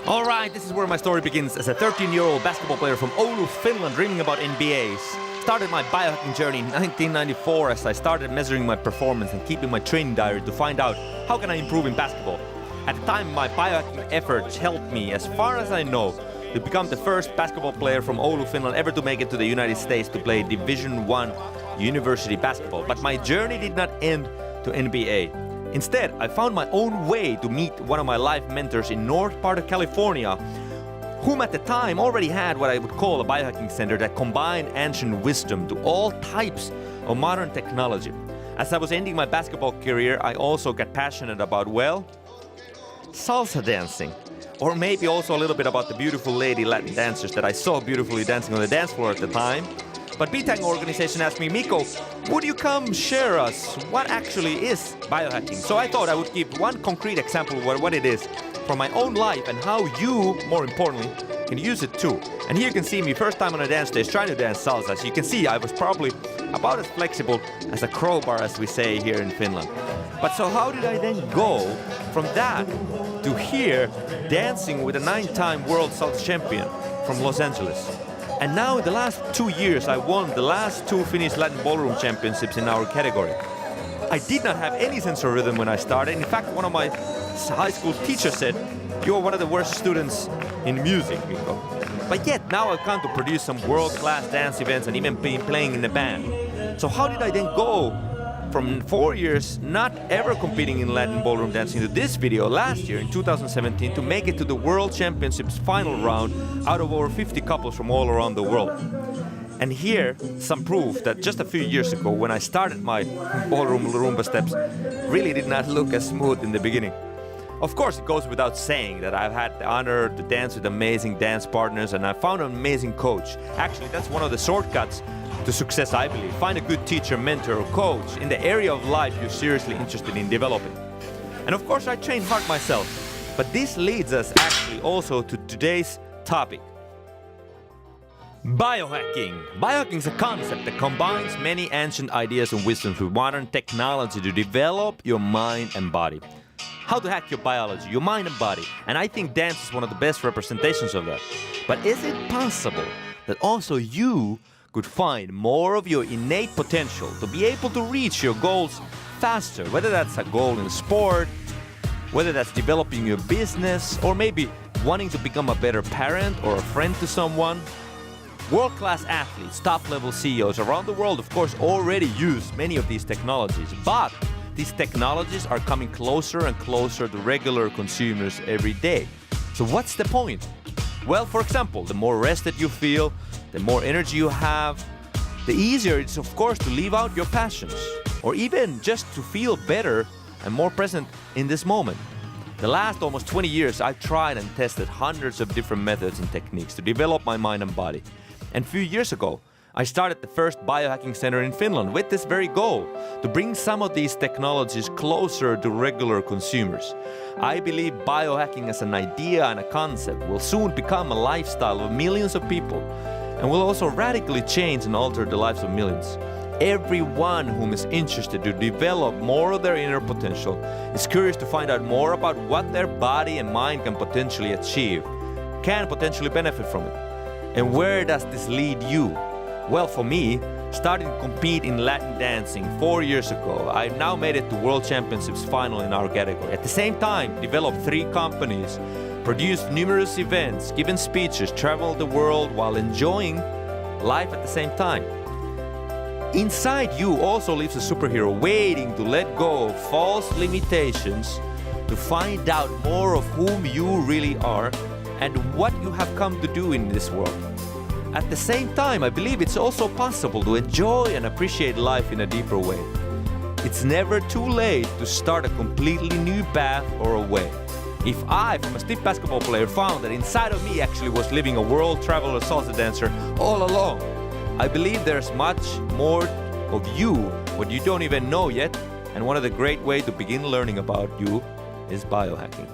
Alright, this is where my story begins as a 13-year-old basketball player from Oulu, Finland, dreaming about NBAs. Started my biohacking journey in 1994 as I started measuring my performance and keeping my training diary to find out how can I improve in basketball. At the time, my biohacking efforts helped me, as far as I know, to become the first basketball player from Oulu, Finland ever to make it to the United States to play Division I university basketball. But my journey did not end to NBA. Instead, I found my own way to meet one of my life mentors in north part of California, whom at the time already had what I would call a biohacking center that combined ancient wisdom to all types of modern technology. As I was ending my basketball career, I also got passionate about, well, salsa dancing. Or maybe also a little bit about the beautiful lady Latin dancers that I saw beautifully dancing on the dance floor at the time. But Biohacking organization asked me, Mikko, would you come share us what actually is biohacking? So I thought I would give one concrete example of what it is from my own life and how you, more importantly, can use it too. And here you can see me first time on a dance stage trying to dance salsa. As you can see, I was probably about as flexible as a crowbar, as we say here in Finland. But so how did I then go from that to here dancing with a 9-time world salsa champion from Los Angeles? And now in the last 2 years, I won the last 2 Finnish Latin Ballroom Championships in our category. I did not have any sense of rhythm when I started. In fact, one of my high school teachers said, "You're one of the worst students in music, Mikko." But yet now I've come to produce some world-class dance events and even been playing in a band. So how did I then go from 4 years not ever competing in Latin Ballroom dancing to this video last year in 2017 to make it to the World Championships final round out of over 50 couples from all around the world? And here, some proof that just a few years ago when I started my ballroom Rumba steps really did not look as smooth in the beginning. Of course, it goes without saying that I've had the honor to dance with amazing dance partners and I found an amazing coach. Actually, that's one of the shortcuts to success, I believe. Find a good teacher, mentor, or coach in the area of life you're seriously interested in developing. And of course, I train hard myself. But this leads us actually also to today's topic. Biohacking. Biohacking is a concept that combines many ancient ideas and wisdoms with modern technology to develop your mind and body. How to hack your biology, your mind and body. And I think dance is one of the best representations of that. But is it possible that also you could find more of your innate potential to be able to reach your goals faster? Whether that's a goal in sport, whether that's developing your business, or maybe wanting to become a better parent or a friend to someone. World-class athletes, top-level CEOs around the world, of course, already use many of these technologies. But these technologies are coming closer and closer to regular consumers every day. So what's the point? Well, for example, the more rested you feel, the more energy you have, the easier it's of course to live out your passions, or even just to feel better and more present in this moment. The last almost 20 years I've tried and tested hundreds of different methods and techniques to develop my mind and body. And a few years ago, I started the first biohacking center in Finland with this very goal, to bring some of these technologies closer to regular consumers. I believe biohacking as an idea and a concept will soon become a lifestyle of millions of people and will also radically change and alter the lives of millions. Everyone whom is interested to develop more of their inner potential is curious to find out more about what their body and mind can potentially achieve, can potentially benefit from it. And where does this lead you? Well, for me, starting to compete in Latin dancing 4 years ago, I've now made it to World Championships final in our category. At the same time, developed 3 companies, produced numerous events, given speeches, traveled the world while enjoying life at the same time. Inside you also lives a superhero waiting to let go of false limitations to find out more of whom you really are and what you have come to do in this world. At the same time, I believe it's also possible to enjoy and appreciate life in a deeper way. It's never too late to start a completely new path or a way. If I, from a stiff basketball player, found that inside of me actually was living a world traveler salsa dancer all along, I believe there's much more of you, what you don't even know yet, and one of the great ways to begin learning about you is biohacking.